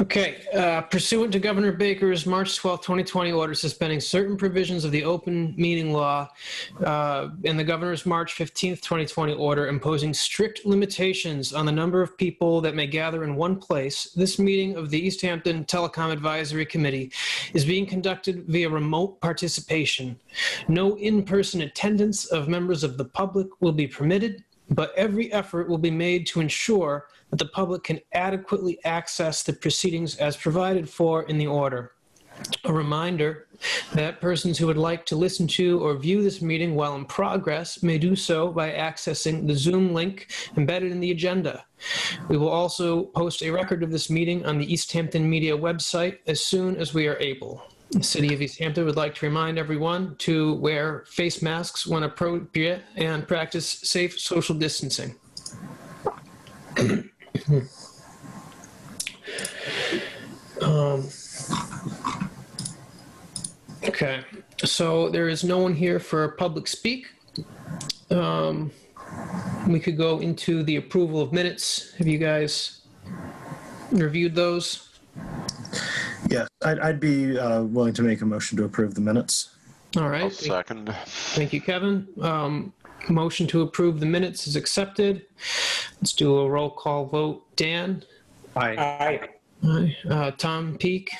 Okay, pursuant to Governor Baker's March 12, 2020 order suspending certain provisions of the open meeting law and the Governor's March 15, 2020 order imposing strict limitations on the number of people that may gather in one place, this meeting of the Easthampton Telecom Advisory Committee is being conducted via remote participation. No in-person attendance of members of the public will be permitted, but every effort will be made to ensure that the public can adequately access the proceedings as provided for in the order. A reminder that persons who would like to listen to or view this meeting while in progress may do so by accessing the Zoom link embedded in the agenda. We will also post a record of this meeting on the Easthampton Media website as soon as we are able. The City of Easthampton would like to remind everyone to wear face masks when appropriate and practice safe social distancing. Okay, so there is no one here for public speak. We could go into the approval of minutes. Have you guys reviewed those? Yes, I'd be willing to make a motion to approve the minutes. All right. I'll second. Thank you, Kevin. Motion to approve the minutes is accepted. Let's do a roll call vote. Dan? Aye. Aye. Tom Peak?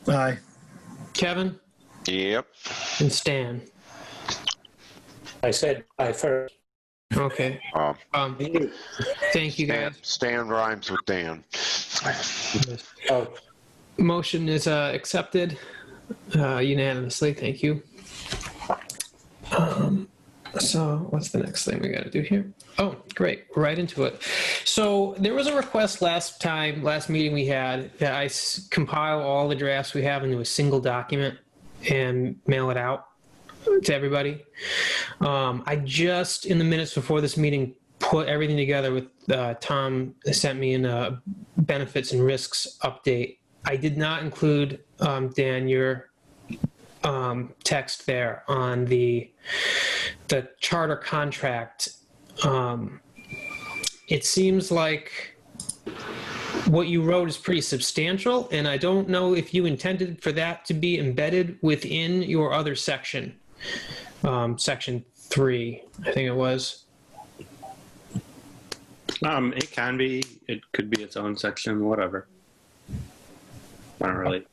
Aye. Kevin? Yep. And Stan? I said aye first. Okay. Thank you, guys. Stan rhymes with Dan. Oh, Motion is accepted unanimously. Thank you. So what's the next thing we got to do here? Oh, great. Right into it. So there was a request last meeting we had, that I compile all the drafts we have into a single document and mail it out to everybody. I just, in the minutes before this meeting, put everything together with Tom sent me in a benefits and risks update. I did not include, Dan, your text there on the charter contract. It seems like what you wrote is pretty substantial, and I don't know if you intended for that to be embedded within your other section, section 3, I think it was. It can be. It could be its own section, whatever. I don't really.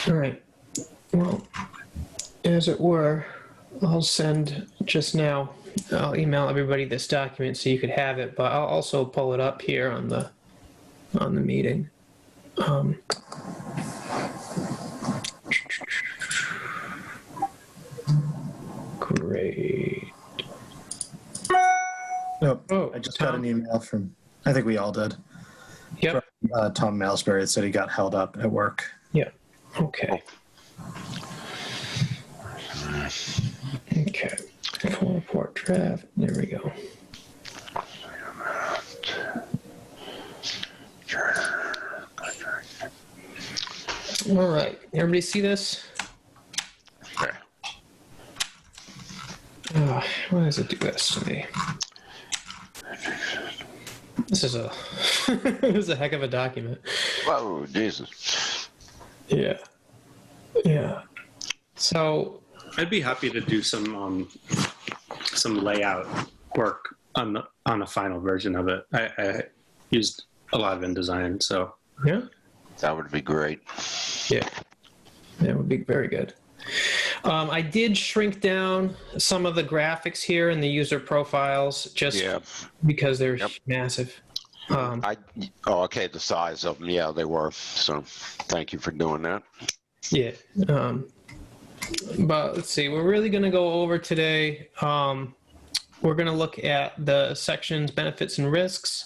All right. Well, as it were, I'll send just now. I'll email everybody this document so you could have it, but I'll also pull it up here on the meeting. Great. Nope. Oh, I just Tom? got an email from, I think we all did. Yep. From, Tom Malsbury. It said he got held up at work. Yeah. Okay. Okay. Full report draft. There we go. All right. Everybody see this? Okay. Why does it do this to me? This is a this is a heck of a document. Whoa, Jesus. Yeah. Yeah. So I'd be happy to do some layout work on the final version of it. I used a lot of InDesign, so yeah. That would be great. Yeah. That would be very good. I did shrink down some of the graphics here in the user profiles just because they're massive. Okay, the size of them, yeah, they were. So thank you for doing that. Yeah. But let's see, we're really going to go over today. We're going to look at the sections benefits and risks,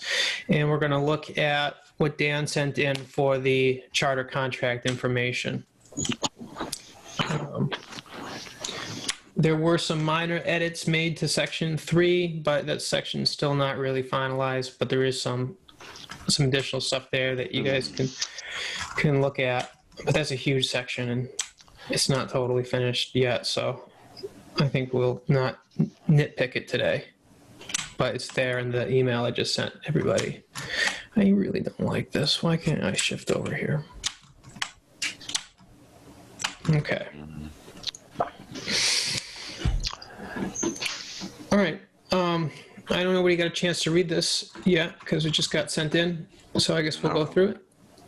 and we're going to look at what Dan sent in for the charter contract information. There were some minor edits made to section 3, but that section's still not really finalized, but there is some additional stuff there that you guys can look at. But that's a huge section and it's not totally finished yet, so I think we'll not nitpick it today. But it's there in the email I just sent everybody. I really don't like this. Why can't I shift over here? Okay. All right. I don't know whether you got a chance to read this yet because it just got sent in. So I guess we'll go through it.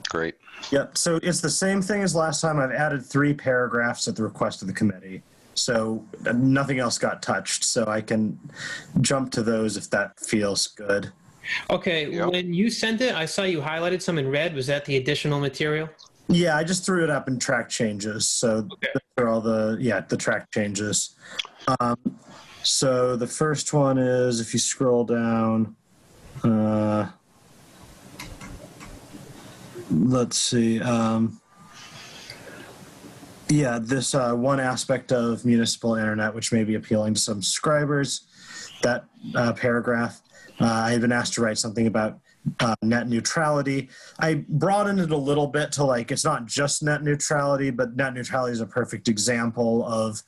Great. Yep, so it's the same thing as last time. I've added 3 paragraphs at the request of the committee. So nothing else got touched, so I can jump to those if that feels good. Okay, Yep. when you sent it, I saw you highlighted some in red. Was that the additional material? Yeah, I just threw it up in track changes. So Okay. those are all the track changes. So the first one is, if you scroll down, let's see. This one aspect of municipal internet, which may be appealing to some subscribers, that paragraph, I've been asked to write something about net neutrality. I broadened it a little bit to it's not just net neutrality, but net neutrality is a perfect example of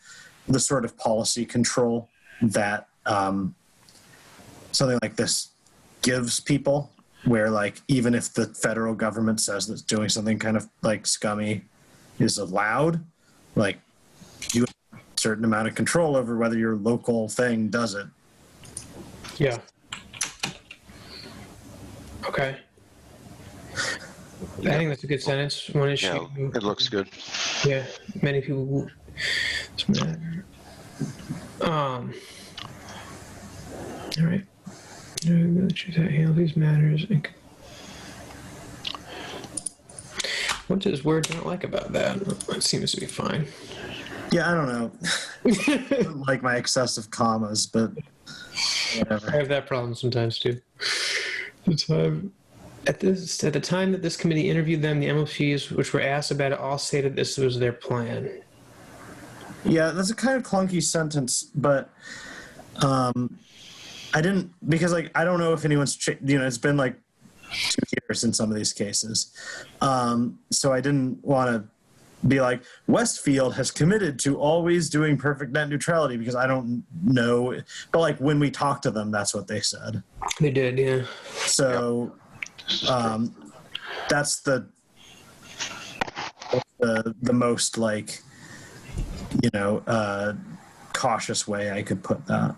the sort of policy control that something like this gives people, where even if the federal government says that doing something kind of scummy is allowed, you have a certain amount of control over whether your local thing does it. Yeah. Okay. I think that's a good sentence. One issue. Yeah, it looks good. Yeah, many people. All right. Handle these matters. What does Word not like about that? It seems to be fine. Yeah, I don't know. I don't like my excessive commas, but whatever. I have that problem sometimes too. At the time that this committee interviewed them, the MLPs which were asked about it all stated this was their plan. Yeah, that's a kind of clunky sentence, but I didn't, because I don't know if anyone's it's been 2 years in some of these cases, so I didn't want to be Westfield has committed to always doing perfect net neutrality, because I don't know, but when we talked to them, that's what they said. They did, yeah. So that's the most cautious way I could put that.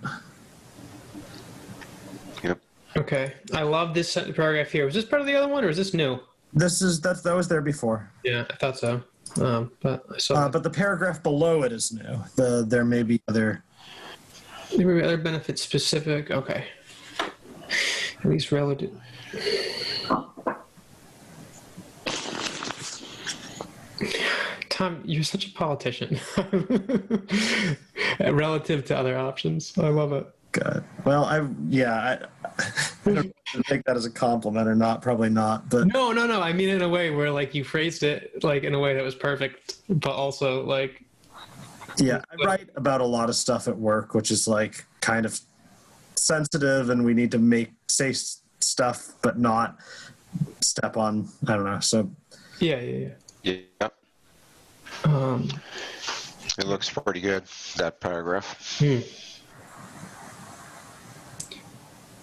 Yep. Okay. I love this paragraph here. Was this part of the other one, or is this new? That was there before. Yeah, I thought so. But I saw. But the paragraph below it is new. There may be other. There may be other benefits specific. Okay. At least relative. Tom, you're such a politician. Relative to other options. I love it. God. Well, I don't know if I take that as a compliment or not. Probably not. But No. I mean, in a way where you phrased it in a way that was perfect, but also yeah, I write about a lot of stuff at work, which is kind of sensitive, and we need to say stuff, but not step on. I don't know. So Yeah. Yep. It looks pretty good, that paragraph.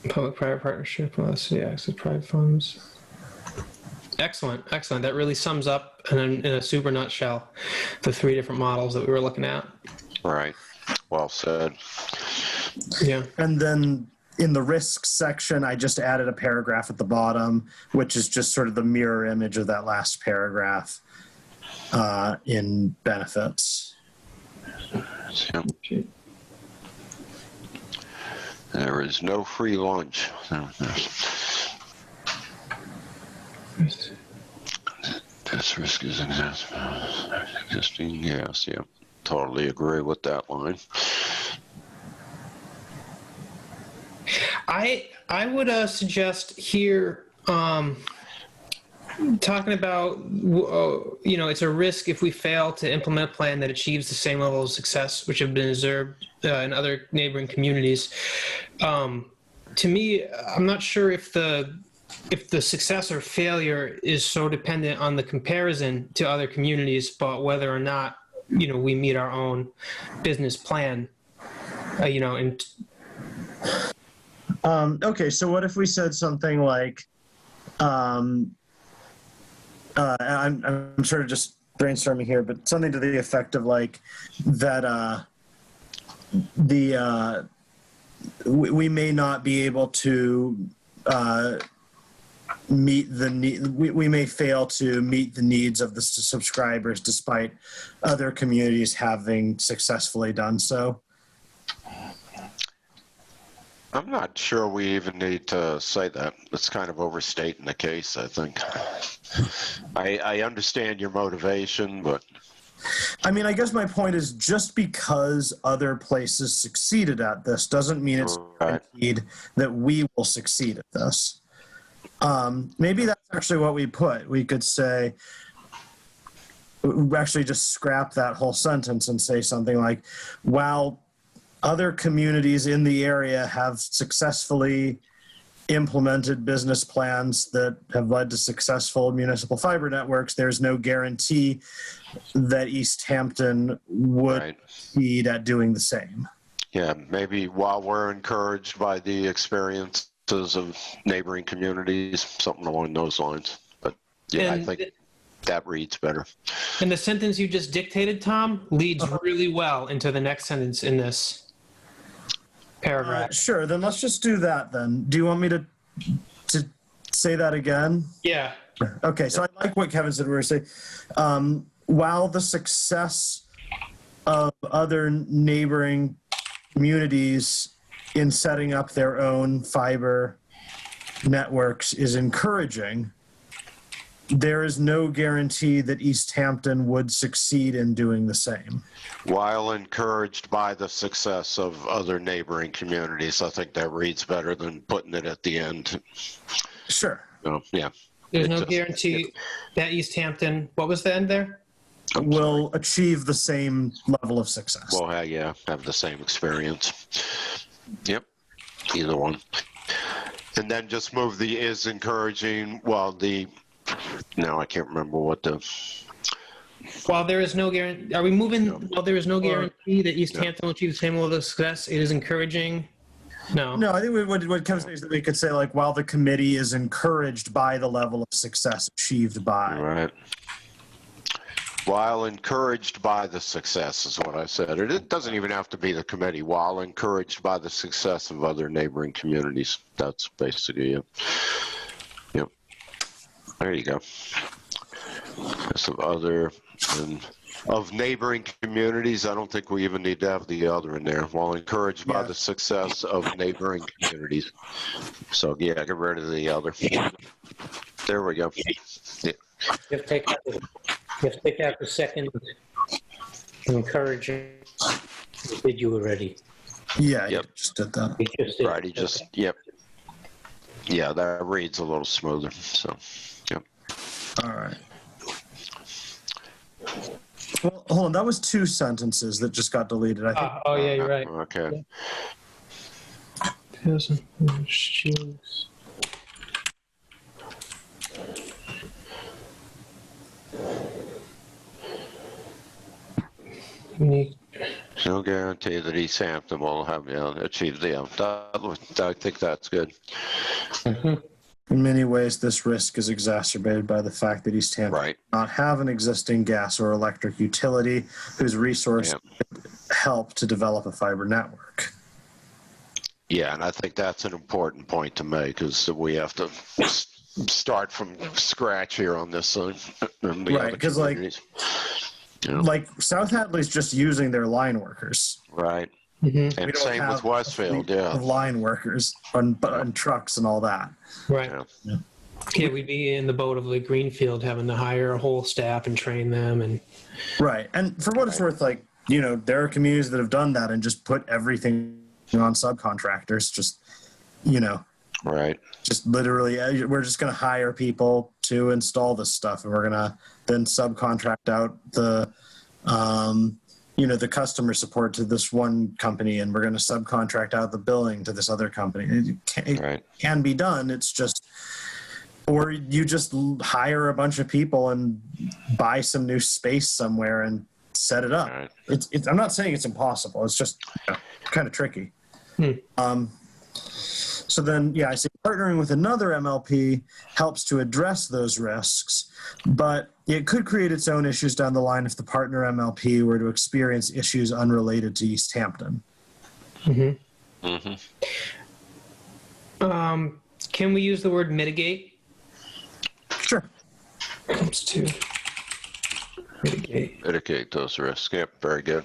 Public-private partnership, policy, access private funds. Excellent. That really sums up in a super nutshell the 3 different models that we were looking at. Right. Well said. Yeah. And then in the risks section, I just added a paragraph at the bottom, which is just sort of the mirror image of that last paragraph in benefits. Yep. There is no free lunch. This risk is existing. Yes, yeah. Totally agree with that line. I would suggest here talking about it's a risk if we fail to implement a plan that achieves the same level of success which have been observed in other neighboring communities. To me, I'm not sure if the success or failure is so dependent on the comparison to other communities, but whether or not we meet our own business plan. Okay, so what if we said something like, I'm sort of just brainstorming here, but something to the effect of like that we may not be able to meet the need. We may fail to meet the needs of the subscribers, despite other communities having successfully done so. I'm not sure we even need to say that. It's kind of overstating the case, I think. I understand your motivation, but... I mean, I guess my point is just because other places succeeded at this doesn't mean it's guaranteed that we will succeed at this. Maybe that's actually what we put. We could say, actually just scrap that whole sentence and say something like, while other communities in the area have successfully implemented business plans that have led to successful municipal fiber networks, there's no guarantee that Easthampton would succeed at doing the same. Yeah, maybe while we're encouraged by the experiences of neighboring communities, something along those lines. But yeah, I think that reads better. And the sentence you just dictated, Tom, leads really well into the next sentence in this paragraph. Sure, then let's just do that then. Do you want me to say that again? Yeah. Okay, so I like what Kevin said. We were saying, while the success of other neighboring communities in setting up their own fiber networks is encouraging, there is no guarantee that Easthampton would succeed in doing the same. While encouraged by the success of other neighboring communities, I think that reads better than putting it at the end. Sure. So, yeah. There's no guarantee that Easthampton, what was the end there? Will achieve the same level of success. Well, yeah, have the same experience. Yep, either one. And then just move the is encouraging while the, now I can't remember what the. While there is no guarantee, are we moving, while there is no guarantee that Easthampton will achieve the same level of success, it is encouraging? No. No, I think what Kevin says is that we could say, like, while the committee is encouraged by the level of success achieved by. Right. While encouraged by the success is what I said. It doesn't even have to be the committee. While encouraged by the success of other neighboring communities. That's basically it. Yep. There you go. Of other and of neighboring communities, I don't think we even need to have the other in there. While encouraged by the success of neighboring communities. So yeah, get rid of the other. There we go. Yeah. You have to take out the second encouraging. Did you already? Yeah, Yep. you just did that. You just did. Right, he just, yep. Yeah, that reads a little smoother, so, yep. All right. Well, hold on. That was two sentences that just got deleted. I think. Oh, yeah, you're right. Okay. No guarantee that Easthampton will have achieve the. I think that's good. In many ways, this risk is exacerbated by the fact that Easthampton does not have an existing gas or electric utility whose resources could help to develop a fiber network. Yeah, and I think that's an important point to make, is that we have to start from scratch here on this thing. Right, because like South Hadley's just using their line workers. Right. Mm-hmm. And same with Westfield, of line workers on trucks and all that. Right. Yeah, we'd be in the boat of like Greenfield having to hire a whole staff and train them. And right. And for what it's worth, like, you know, there are communities that have done that and just put everything on subcontractors, just, you know. Right. Just literally, we're just going to hire people to install this stuff, and we're going to then subcontract out the, you know, the customer support to this one company, and we're going to subcontract out the billing to this other company. It can be done. It's just, or you just hire a bunch of people and buy some new space somewhere and set it up. Right. I'm not saying it's impossible. It's just kind of tricky. So then, yeah, I say partnering with another MLP helps to address those risks, but it could create its own issues down the line if the partner MLP were to experience issues unrelated to Easthampton. Can we use the word mitigate? Sure. Comes to mitigate. Mitigate those risks. Yep, very good.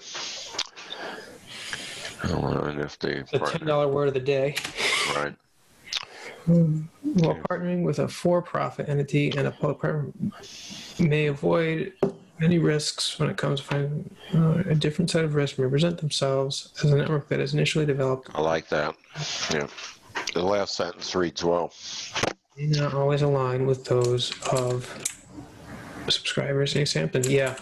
And if they The $10 word of the day. right. While partnering with a for-profit entity and a public partner may avoid many risks when it comes to finding a different set of risks may present themselves as a network that is initially developed. I like that. Yeah. The last sentence reads well. May not always align with those of subscribers in Easthampton. Yeah.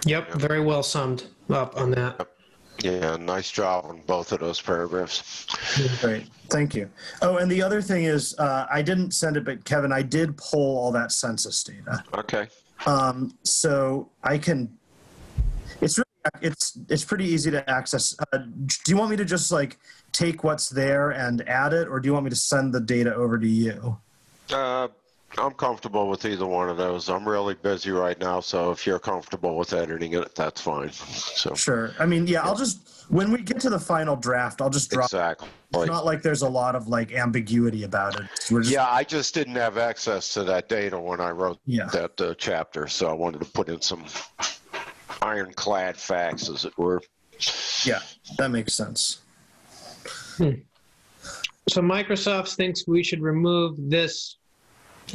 Yep. Very well summed up on that. Yeah, nice job on both of those paragraphs. Great. Thank you. Oh, and the other thing is, I didn't send it, but Kevin, I did pull all that census data. Okay. So I can, it's pretty easy to access. Do you want me to just like take what's there and add it, or do you want me to send the data over to you? I'm comfortable with either one of those. I'm really busy right now, so if you're comfortable with editing it, that's fine. So Sure. I mean, yeah, I'll just, when we get to the final draft, I'll just drop. exactly. It's not like there's a lot of like ambiguity about it. We're just, Yeah, I just didn't have access to that data when I wrote Yeah. that chapter, so I wanted to put in some ironclad facts, as it were. yeah, that makes sense. So Microsoft thinks we should remove this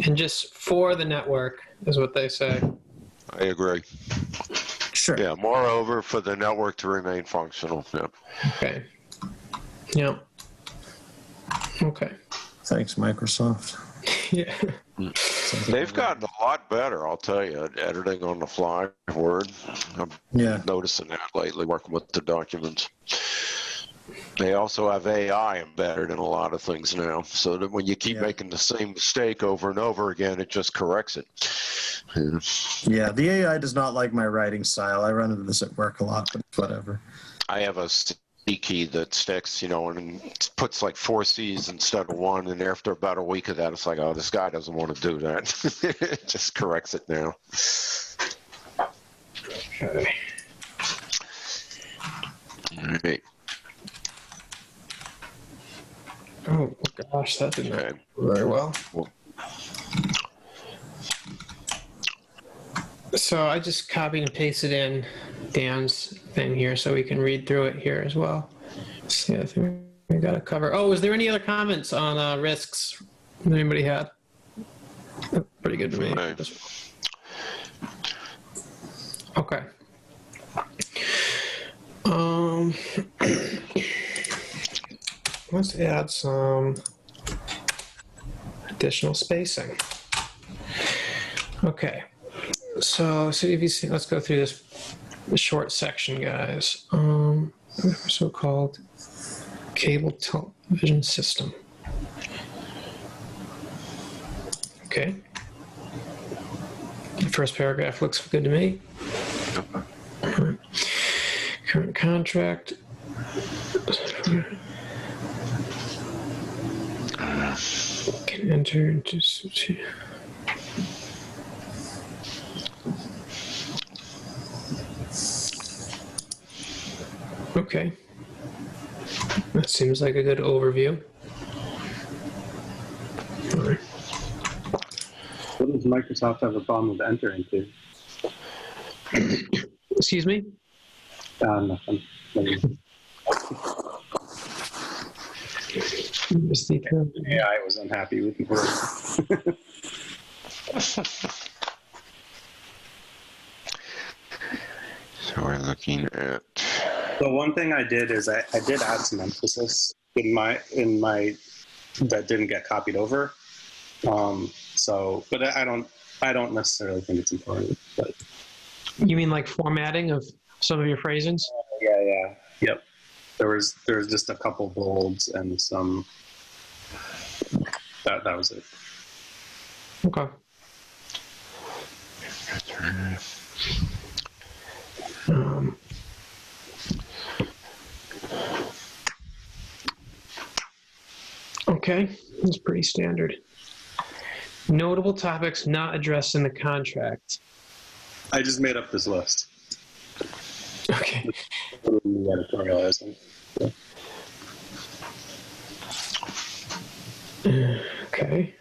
and just for the network is what they say. I agree. Sure. Yeah, moreover, for the network to remain functional. Yeah. Okay. Yep. Okay. Thanks, Microsoft. Yeah. They've gotten a lot better, I'll tell you, at editing on the fly. Word. I'm Yeah. noticing that lately, working with the documents. They also have AI embedded in a lot of things now, so that when you keep making the same mistake over and over again, it just corrects it. Yeah, the AI does not like my writing style. I run into this at work a lot, but whatever. I have a C key that sticks, and it puts like 4 C's instead of 1, and after about a week of that, it's like, oh, this guy doesn't want to do that. It just corrects it now. Okay. All right. Oh gosh, that didn't Okay. go very well. So I just copied and pasted in Dan's thing here so we can read through it here as well. See, I think we got to cover. Oh, is there any other comments on risks that anybody had? Pretty good to me. Right. Okay. Let's add some additional spacing. Okay. So CDVC, let's go through this short section, guys. So-called cable television system. Okay. The first paragraph looks good to me. Current contract. Can enter into. Okay. That seems like a good overview. All right. What does Microsoft have a problem with entering to? Excuse me? Nothing. Yeah, I was unhappy with the word. So we're looking at. The one thing I did is I did add some emphasis in my that didn't get copied over. But I don't necessarily think it's important. But You mean like formatting of some of your phrasings? Yep. There was just a couple bolds and some. That was it. Okay. Okay, it's pretty standard. Notable topics not addressed in the contract. I just made up this list. Okay. Editorializing. Okay.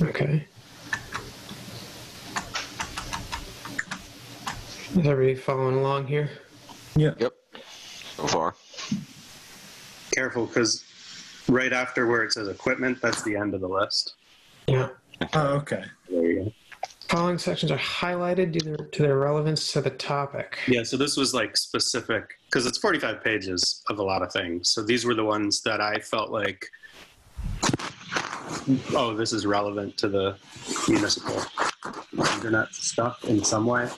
Okay. Is everybody following along here? Yeah. Yep. So far. Careful, because right after where it says equipment, that's the end of the list. Yeah. Oh, okay. There you go. Following sections are highlighted due to their relevance to the topic. Yeah, so this was like specific, because it's 45 pages of a lot of things. So these were the ones that I felt like, oh, this is relevant to the municipal internet stuff in some way.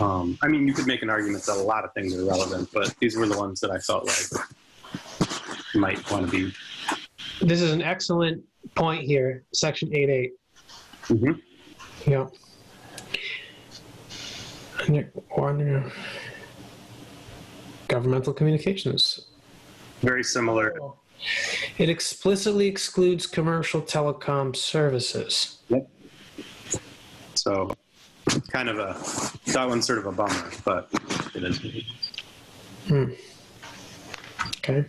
I mean, you could make an argument that a lot of things are relevant, but these were the ones that I felt like might want to be. This is an excellent point here, section 8.8. Mm-hmm. Yeah. Under governmental communications. Very similar. It explicitly excludes commercial telecom services. Yep. So, kind of that one's sort of a bummer, but it is. Okay.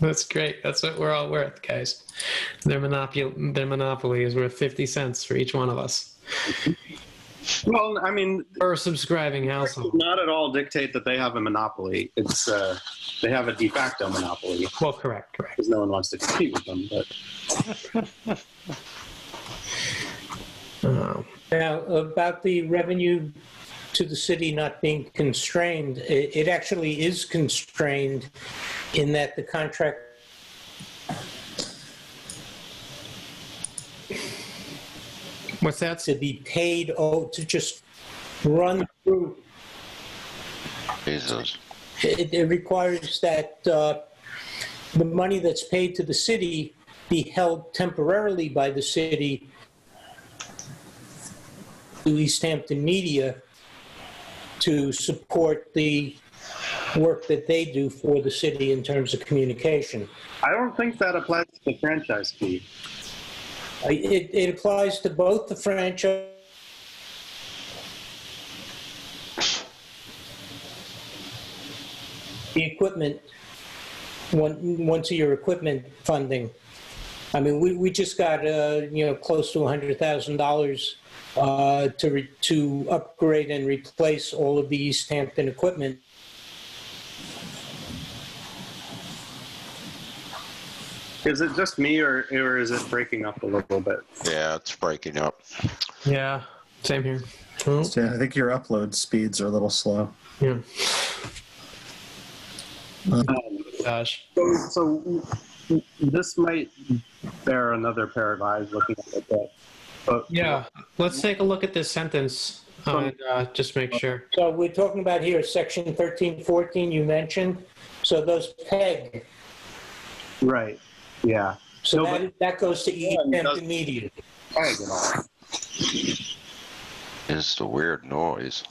That's great. That's what we're all worth, guys. Their monopoly is worth 50 cents for each one of us. Well, I mean, Per subscribing household. not at all dictate that they have a monopoly. It's they have a de facto monopoly Well, correct. because no one wants to compete with them. But Now, about the revenue to the city not being constrained, it actually is constrained in that the contract What's that? to be paid, to just run through. Jesus. It requires that the money that's paid to the city be held temporarily by the city to Easthampton Media to support the work that they do for the city in terms of communication. I don't think that applies to the franchise fee. It applies to both the franchise the equipment, once a year equipment funding. I mean, we just got close to $100,000 to upgrade and replace all of the Easthampton equipment. Is it just me, or is it breaking up a little bit? Yeah, it's breaking up. Yeah, same here. Oh, Yeah, I think your upload speeds are a little slow. yeah. Gosh. So this might bear another pair of eyes looking at it. But Yeah, let's take a look at this sentence and just make sure. So we're talking about here, section 1314 you mentioned. So those PEG, right, yeah. so No, that goes to Easthampton Media. It's the weird noise.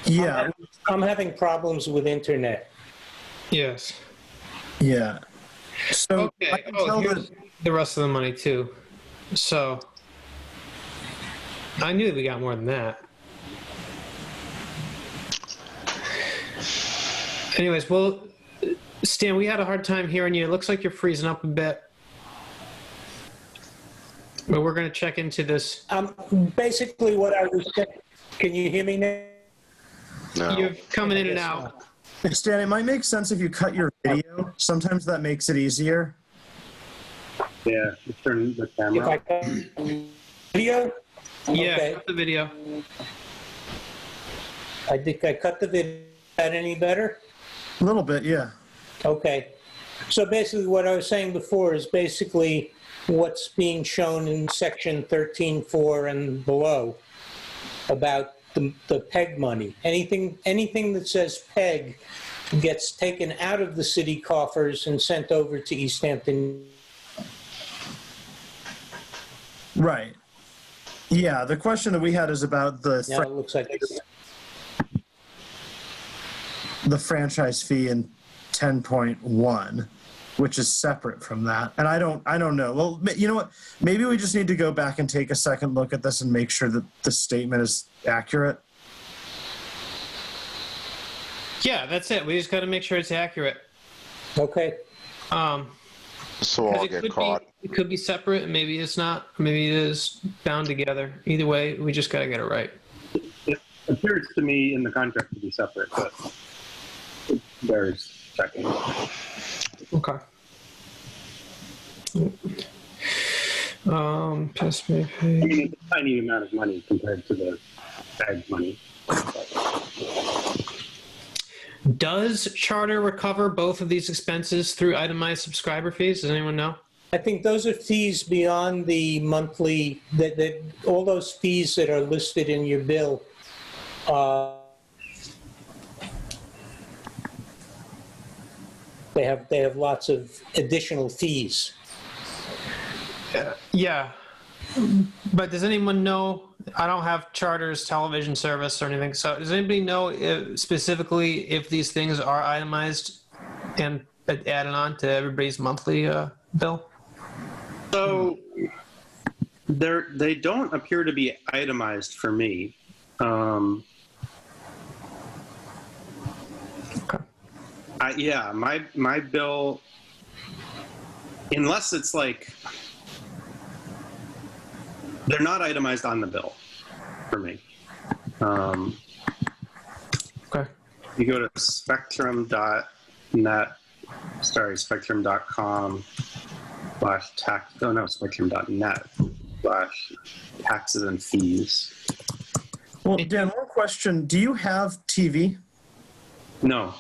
Yeah, I'm having problems with internet. Yes. yeah. So I Okay. can Oh, tell here's that. the rest of the money too. So I knew we got more than that. Anyways, well, Stan, we had a hard time hearing you. It looks like you're freezing up a bit. But we're going to check into this. Basically what I was saying, can you hear me now? No. You're coming in and out. Stan, it might make sense if you cut your video. Sometimes that makes it easier. Yeah, turn the If camera. I cut video? Yeah, Okay. cut the video. I think I cut the video. Is that any better? A little bit, yeah. Okay. So basically what I was saying before is basically what's being shown in section 13.4 and below about the PEG money. Anything that says PEG gets taken out of the city coffers and sent over to Easthampton. Right. Yeah, the question that we had is about Now it looks like it's, the franchise fee in 10.1, which is separate from that. And I don't know. Well, you know what? Maybe we just need to go back and take a second look at this and make sure that the statement is accurate. Yeah, that's it. We just got to make sure it's accurate. okay. So I'll get caught. It could be separate, maybe it's not. Maybe it is bound together. Either way, we just got to get it right. It appears to me in the contract to be separate, but it bears checking. Okay. Just I mean, it's a tiny amount of money compared to the bag money. Does Charter recover both of these expenses through itemized subscriber fees? Does anyone know? I think those are fees beyond the monthly, that all those fees that are listed in your bill. They have lots of additional fees. Yeah. But does anyone know? I don't have Charter's television service or anything. So does anybody know specifically if these things are itemized and added on to everybody's monthly bill? So they don't appear to be itemized for me. Yeah, my bill, unless it's like, they're not itemized on the bill for me. Okay. You go to spectrum.com/tax, spectrum.net/taxes and fees. Well, Dan, one question. Do you have TV? No.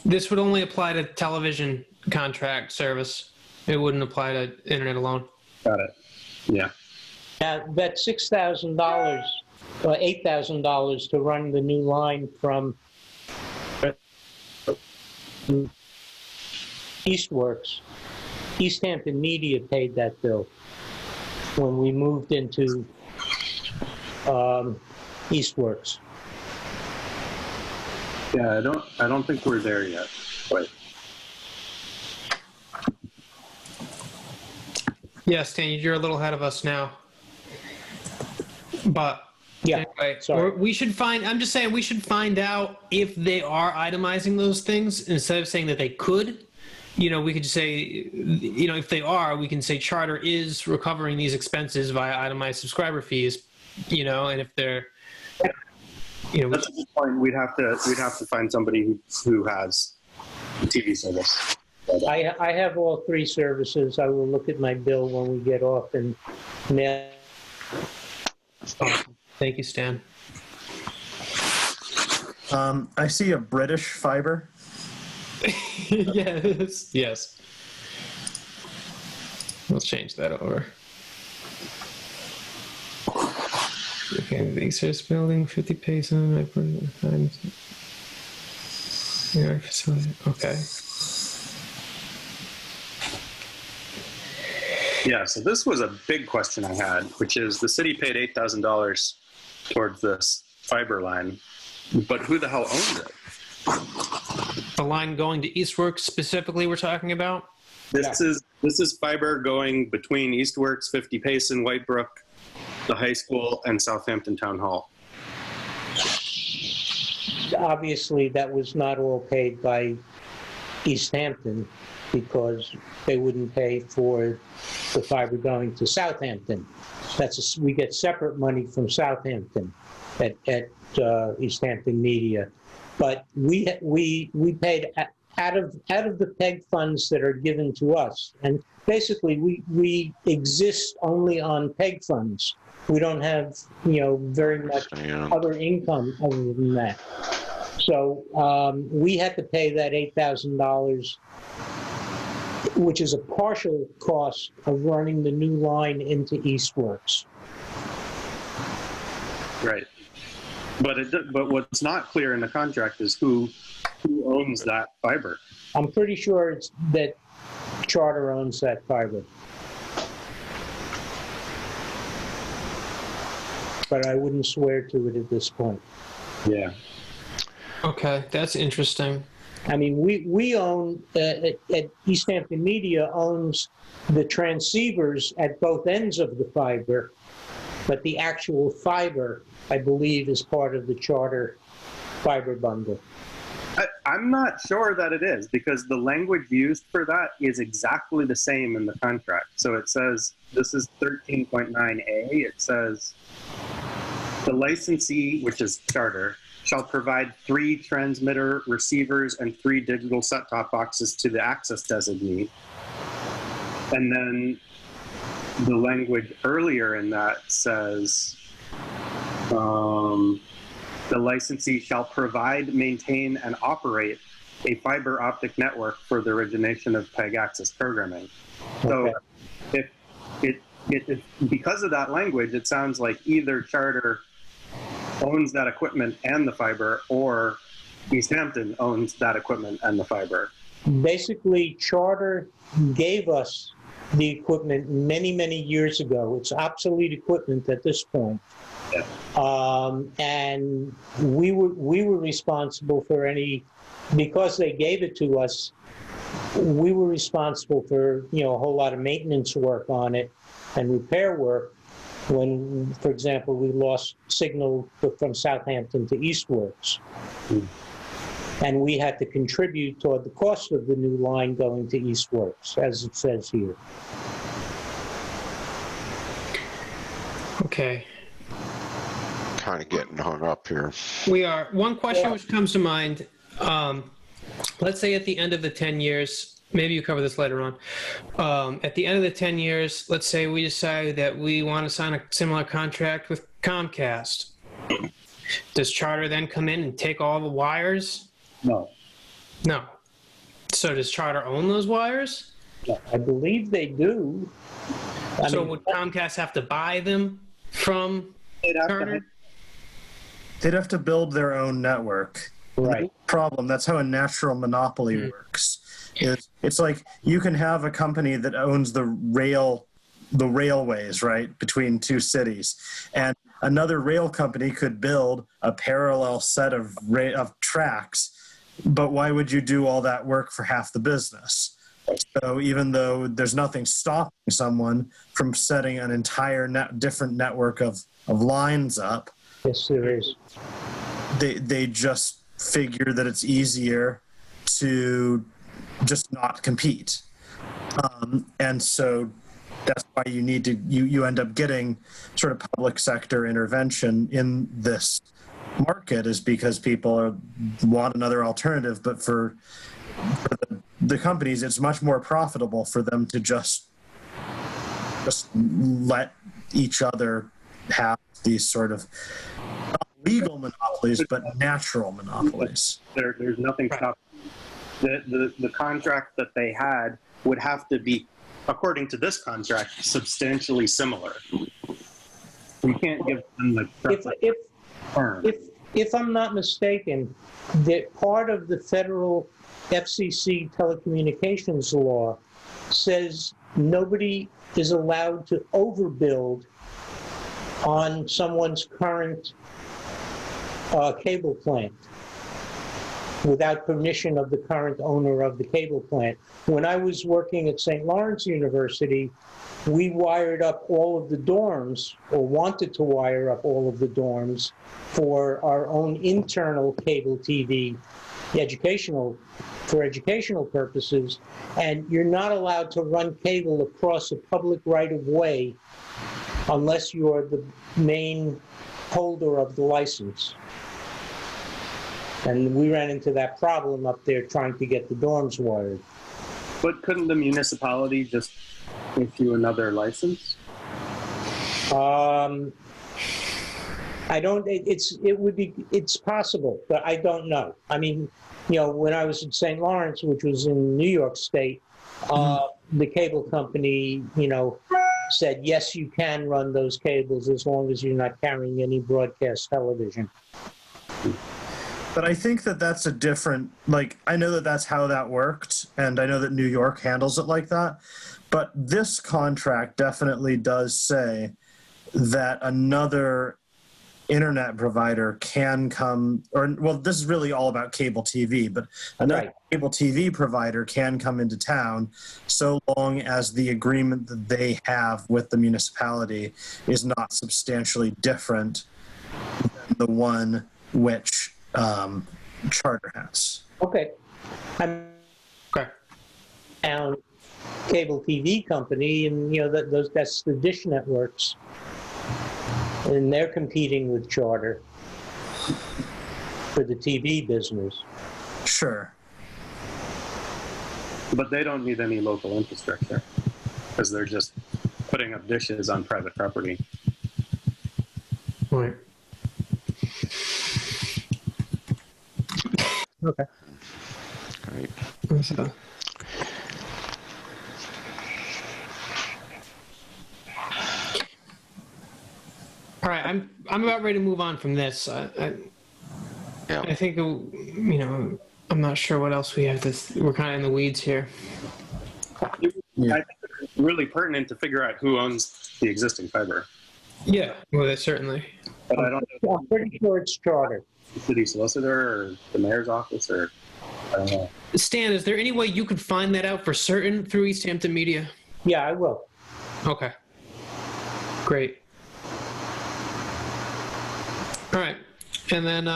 This would only apply to television contract service. It wouldn't apply to internet alone. Got it. Yeah. Now, that $6,000, $8,000 to run the new line from Eastworks, Easthampton Media paid that bill when we moved into Eastworks. Yeah, I don't think we're there yet. But Yes, Stan, you're a little ahead of us now. But Yeah, anyway, sorry. we should find, I'm just saying we should find out if they are itemizing those things instead of saying that they could. You know, we could say, you know, if they are, we can say Charter is recovering these expenses via itemized subscriber fees, you know, and if they're, you know, that's a good point. We'd have to find somebody who has a TV service. I have all three services. I will look at my bill when we get off and mail. Thank you, Stan. I see a British fiber. Yes. Let's change that over. Okay, the service building, 50 pace on my times. Yeah, facility. Okay. Yeah, so this was a big question I had, which is the city paid $8,000 towards this fiber line, but who the hell owns it? The line going to Eastworks specifically we're talking about? This is fiber going between Eastworks, 50 Payson, Whitebrook, the high school, and Southampton Town Hall. Obviously, that was not all paid by Easthampton because they wouldn't pay for the fiber going to Southampton. We get separate money from Southampton at Easthampton Media, but we paid out of the PEG funds that are given to us, and basically we exist only on PEG funds. We don't have very much other income other than that. So we had to pay that $8,000, which is a partial cost of running the new line into Eastworks. Right. But what's not clear in the contract is who owns that fiber. I'm pretty sure it's that Charter owns that fiber. but I wouldn't swear to it at this point. Yeah. Okay, that's interesting. I mean, we own, at Easthampton Media owns the transceivers at both ends of the fiber, but the actual fiber, I believe, is part of the Charter fiber bundle. I'm not sure that it is, because the language used for that is exactly the same in the contract. So it says, this is 13.9A, it says, the licensee, which is Charter, shall provide 3 transmitter receivers and 3 digital set-top boxes to the access designee. And then the language earlier in that says, the licensee shall provide, maintain, and operate a fiber optic network for the origination of PEG access programming. So if because of that language, it sounds like either Charter owns that equipment and the fiber, or Easthampton owns that equipment and the fiber. Basically, Charter gave us the equipment many, many years ago. It's obsolete equipment at this point. Yeah. And we were responsible for because they gave it to us, we were responsible for, a whole lot of maintenance work on it and repair work when, for example, we lost signal from Southampton to Eastworks. And we had to contribute toward the cost of the new line going to Eastworks, as it says here. Okay. Kind of getting hung up here. We are. One question which comes to mind, let's say at the end of the 10 years, maybe you cover this later on, at the end of the 10 years, let's say we decide that we want to sign a similar contract with Comcast. Does Charter then come in and take all the wires? No. No. So does Charter own those wires? I believe they do. So would Comcast have to buy them from Charter? They'd have to build their own network. Right. Problem. That's how a natural monopoly works. It's like you can have a company that owns the railways, right, between 2 cities, and another rail company could build a parallel set of tracks. But why would you do all that work for half the business? So even though there's nothing stopping someone from setting an entire different network of lines up, yes, there is. They just figure that it's easier to just not compete, and so that's why you need to you end up getting sort of public sector intervention in this market, is because people want another alternative. But for the companies, it's much more profitable for them to just let each other have these sort of not legal monopolies, but natural monopolies. There's nothing stopping. The contract that they had would have to be, according to this contract, substantially similar. We can't give them the term. If I'm not mistaken, that part of the federal FCC telecommunications law says nobody is allowed to overbuild on someone's current cable plant without permission of the current owner of the cable plant. When I was working at St. Lawrence University, we wired up all of the dorms, or wanted to wire up all of the dorms, for our own internal cable TV for educational purposes, and you're not allowed to run cable across a public right-of-way unless you're the main holder of the license. And we ran into that problem up there trying to get the dorms wired. But couldn't the municipality just issue another license? It's possible, but I don't know. I mean, when I was at St. Lawrence, which was in New York State, the cable company, said, yes, you can run those cables as long as you're not carrying any broadcast television. But I think that that's a different, I know that that's how that worked, and I know that New York handles it like that. But this contract definitely does say that another internet provider can come, or well, this is really all about cable TV, but another Right. cable TV provider can come into town so long as the agreement that they have with the municipality is not substantially different than the one which Charter has. Okay. I'm Okay. town cable TV company, and that's the Dish Networks, and they're competing with Charter for the TV business. Sure. But they don't need any local infrastructure because they're just putting up dishes on private property. Right. Okay. Great. So, all right, I'm about ready to move on from this. Yeah. I think I'm not sure what else we have to. We're kind of in the weeds here. Yeah. I think it's really pertinent to figure out who owns the existing fiber. Yeah, well, that's certainly. But I don't know I'm pretty sure it's Charter. if the city solicitor or the mayor's office or I don't know. Stan, is there any way you could find that out for certain through Easthampton Media? Yeah, I will. Okay. Great. All right. And then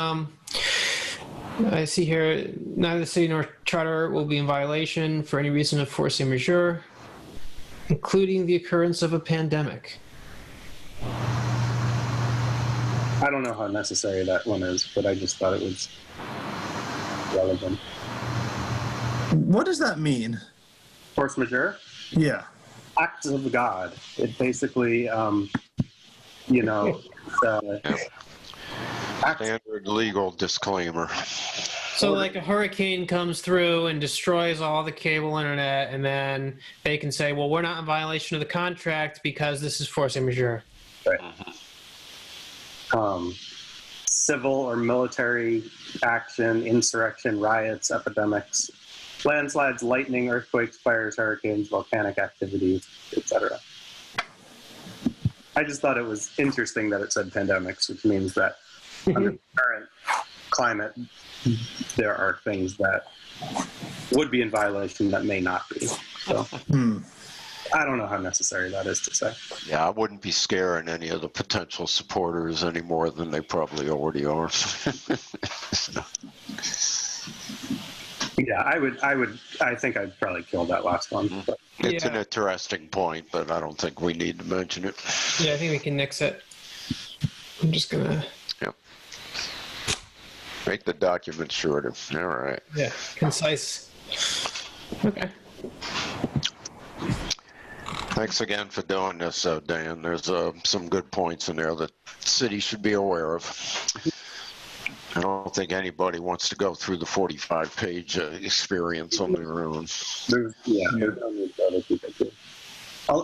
I see here, neither the city nor charter will be in violation for any reason of force majeure, including the occurrence of a pandemic. I don't know how necessary that one is, but I just thought it was relevant. What does that mean? Force majeure? Yeah. Acts of God. It basically, Standard legal disclaimer. So like a hurricane comes through and destroys all the cable internet, and then they can say, well, we're not in violation of the contract because this is force majeure. Right. Civil or military action, insurrection, riots, epidemics, landslides, lightning, earthquakes, fires, hurricanes, volcanic activity, etc. I just thought it was interesting that it said pandemics, which means that under the current climate, there are things that would be in violation that may not be. So I don't know how necessary that is to say. Yeah, I wouldn't be scaring any of the potential supporters any more than they probably already are. Yeah, I think I'd probably kill that last one. But It's an Yeah. interesting point, but I don't think we need to mention it. Yeah, I think we can nix it. I'm just gonna, Make the document shorter. All right. yeah, concise. Okay. Thanks again for doing this, Dan. There's some good points in there that the city should be aware of. I don't think anybody wants to go through the 45-page experience on their own. there's no need for other people to.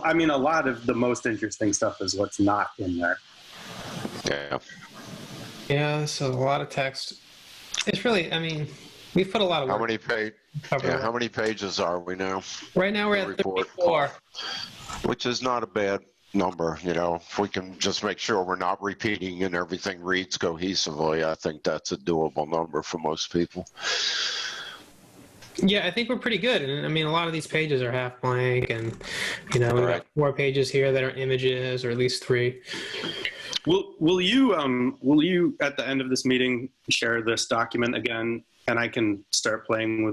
I mean, a lot of the most interesting stuff is what's not in there. Yeah. Yeah, so a lot of text. It's really, we've put a lot of work. How many pages are we now? Right now we're The at report. 34. Which is not a bad number, if we can just make sure we're not repeating and everything reads cohesively, I think that's a doable number for most people. Yeah, I think we're pretty good. And a lot of these pages are half blank, and we've got Right. 4 pages here that are images, or at least 3. Will you at the end of this meeting share this document again, and I can start playing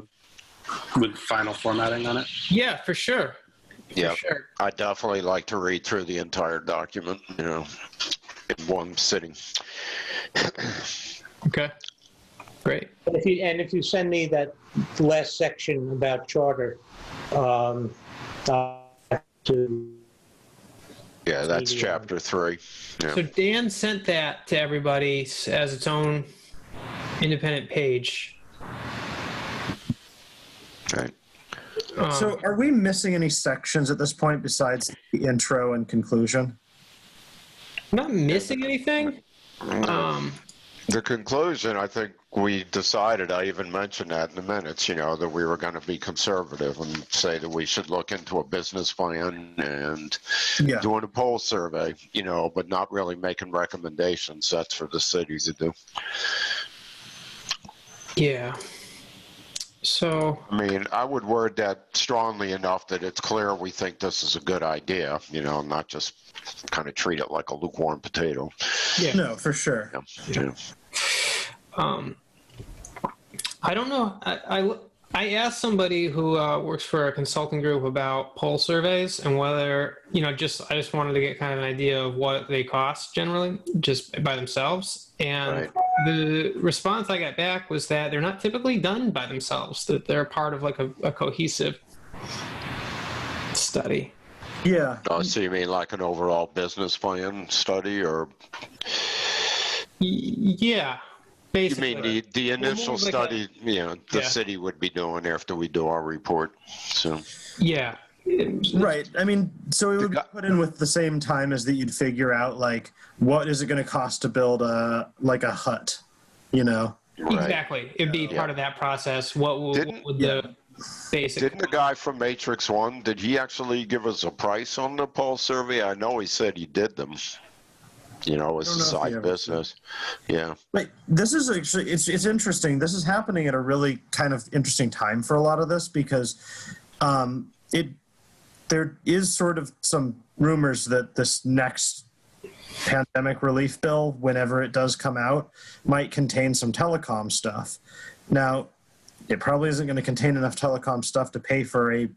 with final formatting on it? Yeah, for sure. Yeah, Sure. I definitely like to read through the entire document, in one sitting. Okay. Great. And if you send me that last section about Charter, to Yeah, that's Media. chapter 3. Yeah. So Dan sent that to everybody as its own independent page. Right. So are we missing any sections at this point besides the intro and conclusion? I'm not missing anything. The conclusion, I think we decided, I even mentioned that in the minutes, that we were going to be conservative and say that we should look into a business plan and Yeah. doing a poll survey, but not really making recommendations. That's for the city to do. Yeah. So, I mean, I would word that strongly enough that it's clear we think this is a good idea, not just kind of treat it like a lukewarm potato. yeah. No, for sure. Yeah. I don't know. I asked somebody who works for a consulting group about poll surveys and whether, I just wanted to get kind of an idea of what they cost generally, just by themselves. And Right. the response I got back was that they're not typically done by themselves, that they're part of like a cohesive study. Yeah. Oh, so you mean like an overall business plan study, or Yeah, you basically. mean the initial like study, the Yeah. city would be doing after we do our report? So, Yeah. Right. I mean, so it would be put in with the same time as that you'd figure out, like, what is it going to cost to build a hut, right. Exactly. It'd be part of that process. What would the basic... Didn't the guy from Matrix One, did he actually give us a price on the poll survey? I know he said he did them. It's a know if he side ever business. Yeah. Right. This is actually, it's interesting. This is happening at a really kind of interesting time for a lot of this, because there is sort of some rumors that this next pandemic relief bill, whenever it does come out, might contain some telecom stuff. Now, it probably isn't going to contain enough telecom stuff to pay for a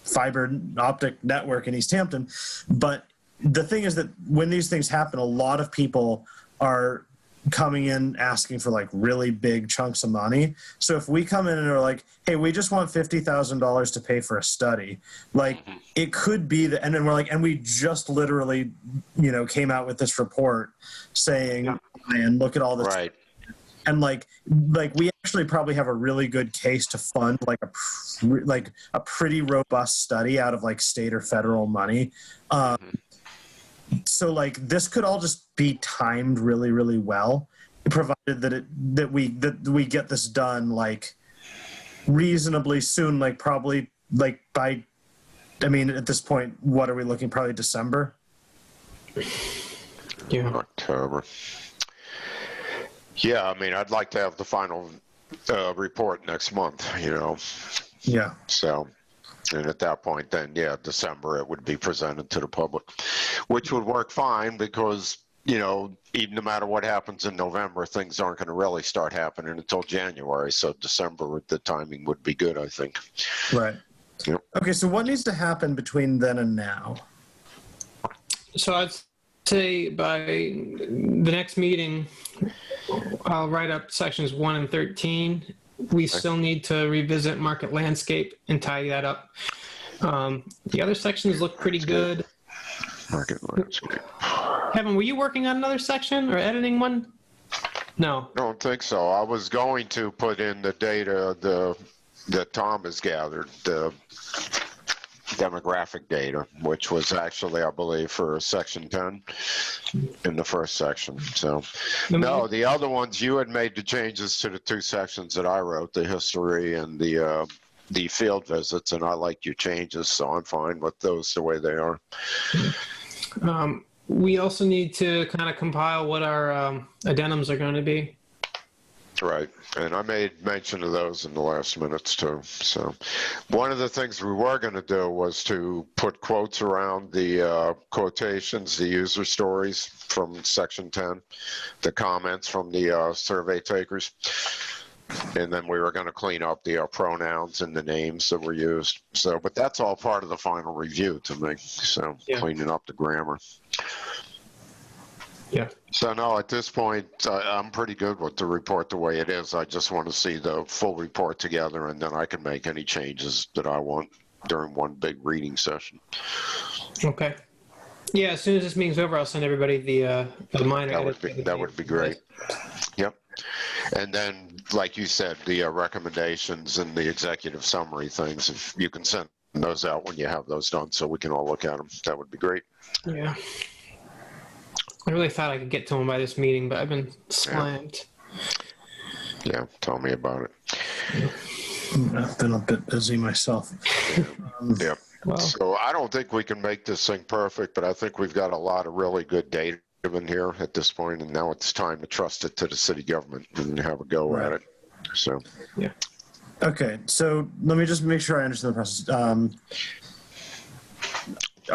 fiber optic network in Easthampton, but the thing is that when these things happen, a lot of people are coming in asking for like really big chunks of money. So if we come in and are like, hey, we just want $50,000 to pay for a study, like it could be that, and then we're like, and we just literally, came out with this report saying, and look at all this. Right. And like we actually probably have a really good case to fund like a pretty robust study out of like state or federal money. So like this could all just be timed really, really well, provided that we get this done like reasonably soon, like probably like by, I mean, at this point, what are we looking? Probably December. Yeah. October. Yeah, I mean, I'd like to have the final report next month, Yeah. So, and at that point, then, December, it would be presented to the public, which would work fine because, even no matter what happens in November, things aren't going to really start happening until January. So December, the timing would be good, I think. Right. Yep. Okay, so what needs to happen between then and now? So I'd say by the next meeting, I'll write up sections 1 and 13. We still need to revisit market landscape and tidy that up. The other sections look pretty good. Market landscape. Kevin, were you working on another section or editing one? No. I don't think so. I was going to put in the data that Tom has gathered, the demographic data, which was actually, I believe, for section 10 in the first section. So, no, the other ones, you had made the changes to the two sections that I wrote, the history and the field visits, and I like your changes, so I'm fine with those the way they are. We also need to kind of compile what our addendums are going to be. Right, and I made mention of those in the last minutes too. So one of the things we were going to do was to put quotes around the quotations, the user stories from section 10, the comments from the survey takers. And then we were going to clean up the pronouns and the names that were used. So, but that's all part of the final review to me. So cleaning up the grammar. Yeah. So no, at this point, I'm pretty good with the report the way it is. I just want to see the full report together, and then I can make any changes that I want during one big reading session. Okay. Yeah, as soon as this meeting's over, I'll send everybody the minor edits. That would be great. Yep. And then, like you said, the recommendations and the executive summary things, if you can send those out when you have those done so we can all look at them, that would be great. Yeah. I really thought I could get to them by this meeting, but I've been slammed. Yeah, tell me about it. I've been a bit busy myself. Yeah. Well, So I don't think we can make this thing perfect, but I think we've got a lot of really good data in here at this point, and now it's time to trust it to the city government and have a go at it. So, yeah. Okay, so let me just make sure I understand the process.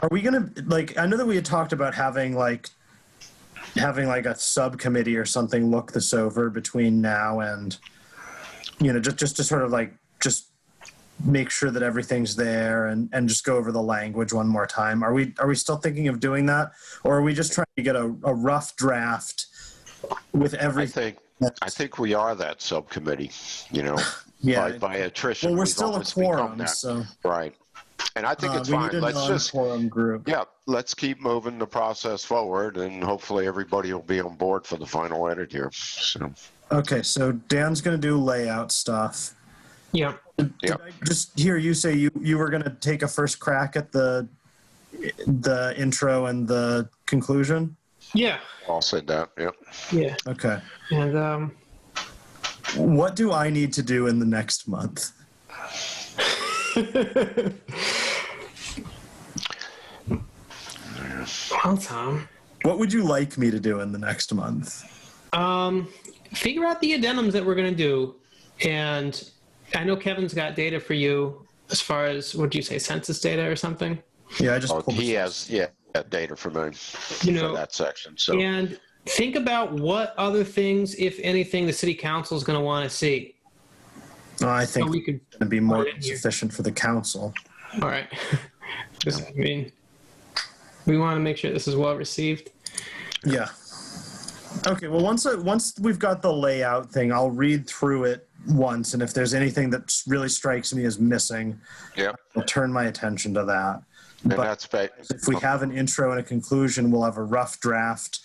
Are we gonna, like, I know that we had talked about having like a subcommittee or something look this over between now and, just to sort of like just make sure that everything's there and just go over the language one more time. Are we still thinking of doing that, or are we just trying to get a rough draft with everything? I think we are that subcommittee, Yeah. by attrition. Well, we're we've still a almost become quorum, that. so Right. And I think it's we fine. need a Let's just, non-quorum group. let's keep moving the process forward, and hopefully everybody will be on board for the final edit here. So, Okay, so Dan's going to do layout stuff. Yeah. Did I just hear you say you were going to take a first crack at the intro and the conclusion? Yeah. I'll say that. Yep. Yeah. Okay. And What do I need to do in the next month? well, Tom, What would you like me to do in the next month? figure out the addendums that we're going to do. And I know Kevin's got data for you as far as, what do you say, census data or something? Yeah, I just pulled He the- has, that data for me You know, for that section. So, and think about what other things, if anything, the city council is going to want to see. I think So we it's could, going to be more put it in here. sufficient for the council. all right. 'Cause, I mean, we want to make sure this is well received. Yeah. Okay, well, once we've got the layout thing, I'll read through it once, and if there's anything that really strikes me as missing, yep. I'll turn my attention to that. And But that's if we have an intro and a conclusion, we'll have a rough draft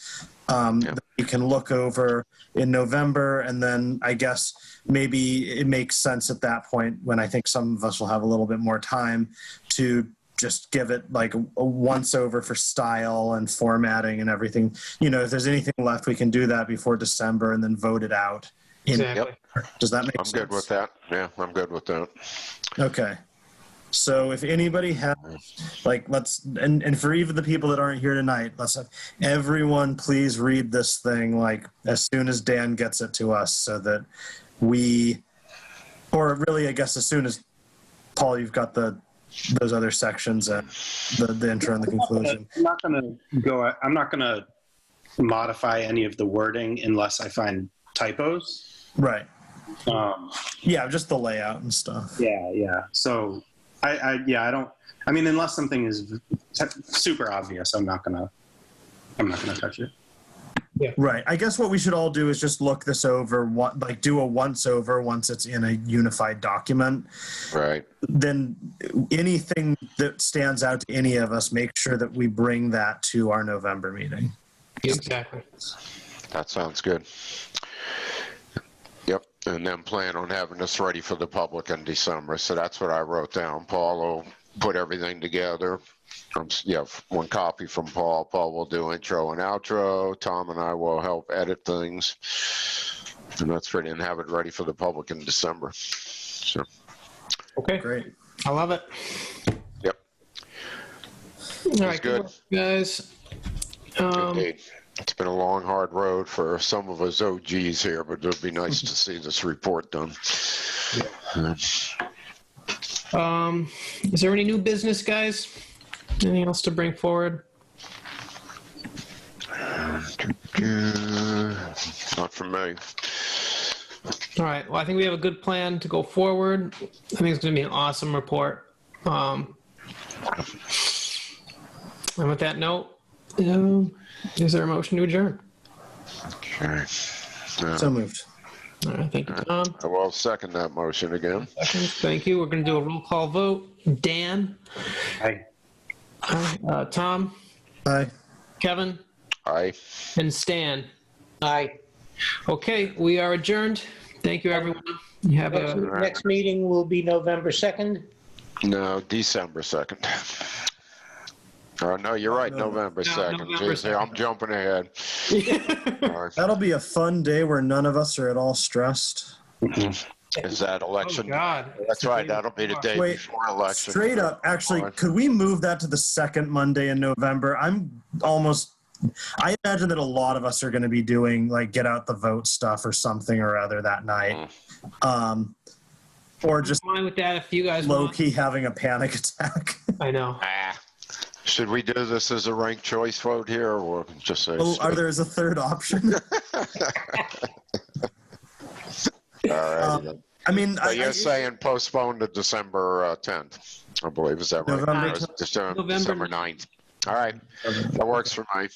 that we can look over in November, and then I guess maybe it makes sense at that point, when I think some of us will have a little bit more time, to just give it like a once over for style and formatting and everything. If there's anything left, we can do that before December and then vote it out. Exactly. Does that make I'm sense? good with that. Yeah, I'm good with that. Okay. So if anybody has, and for even the people that aren't here tonight, let's have everyone please read this thing as soon as Dan gets it to us, so that or really, I guess, as soon as, Paul, you've got those other sections and the intro and the conclusion. I'm not going to modify any of the wording unless I find typos. Right. Yeah, just the layout and stuff. Yeah. So unless something is super obvious, I'm not gonna touch it. Right. I guess what we should all do is just look this over, do a once over once it's in a unified document. Right. Then anything that stands out to any of us, make sure that we bring that to our November meeting. Exactly. That sounds good. Yep. And then plan on having this ready for the public in December. So that's what I wrote down. Paul will put everything together. One copy from Paul. Paul will do intro and outro. Tom and I will help edit things. And that's ready, and have it ready for the public in December. So. Okay. Great. I love it. Yep. All right, good. work, guys. Indeed. It's been a long, hard road for some of us OGs here, but it would be nice to see this report done. Is there any new business, guys? Anything else to bring forward? Not for me. All right. Well, I think we have a good plan to go forward. I think it's going to be an awesome report. And with that note, is there a motion to adjourn? Okay. So moved. All right. Thank you, Tom. I will second that motion again. Seconds. Thank you. We're going to do a roll call vote. Dan? Hi. Aye. Tom? Aye. Kevin? Aye. And Stan? Aye. Okay. We are adjourned. Thank you, everyone. You have a... Next meeting will be November 2nd. No, December 2nd. No, you're right, No. November No, 2nd. November Jeez, I'm 2nd. jumping ahead. All right. That'll be a fun day where none of us are at all stressed. Is that Oh, election? God. That's right, that'll be the day Wait, before election. Straight up, actually, could we move that to the second Monday in November? I imagine that a lot of us are going to be doing like get out the vote stuff or something or other that night. Or just Fine with that if you guys low want. key having a panic attack. I know. Should we do this as a ranked choice vote here, or just say? Oh, are there is a third option? All right. Then. I mean, So you're saying postpone to December 10th, I believe. Is that right? November Or is it December November 9th. All right. That works for me.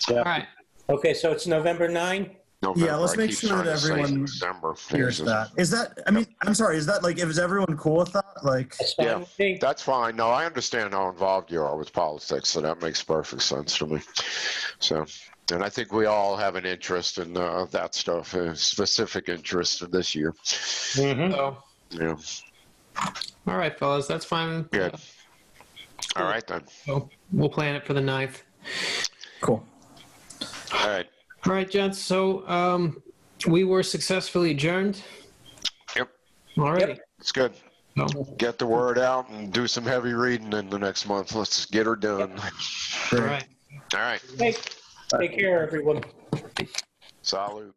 All right. Okay, so it's November 9? November. Yeah, let's I make keep sure trying that to say everyone December. here's that. Is that, I mean, I'm sorry, is that like, is everyone cool with that? Like, That's fine Yeah. with me. That's fine. No, I understand how involved you are with politics, so that makes perfect sense to me. So, and I think we all have an interest in that stuff, a specific interest in this year. Mhm. So, Yeah. all right, fellas, that's fine. Good. All right then. So we'll plan it for the 9th. cool. All right. All right, gents. So we were successfully adjourned. Yep. Alrighty. It's good. So, Get the word out and do some heavy reading in the next month. Let's get her done. all right. All right. Take care, everyone. Salute.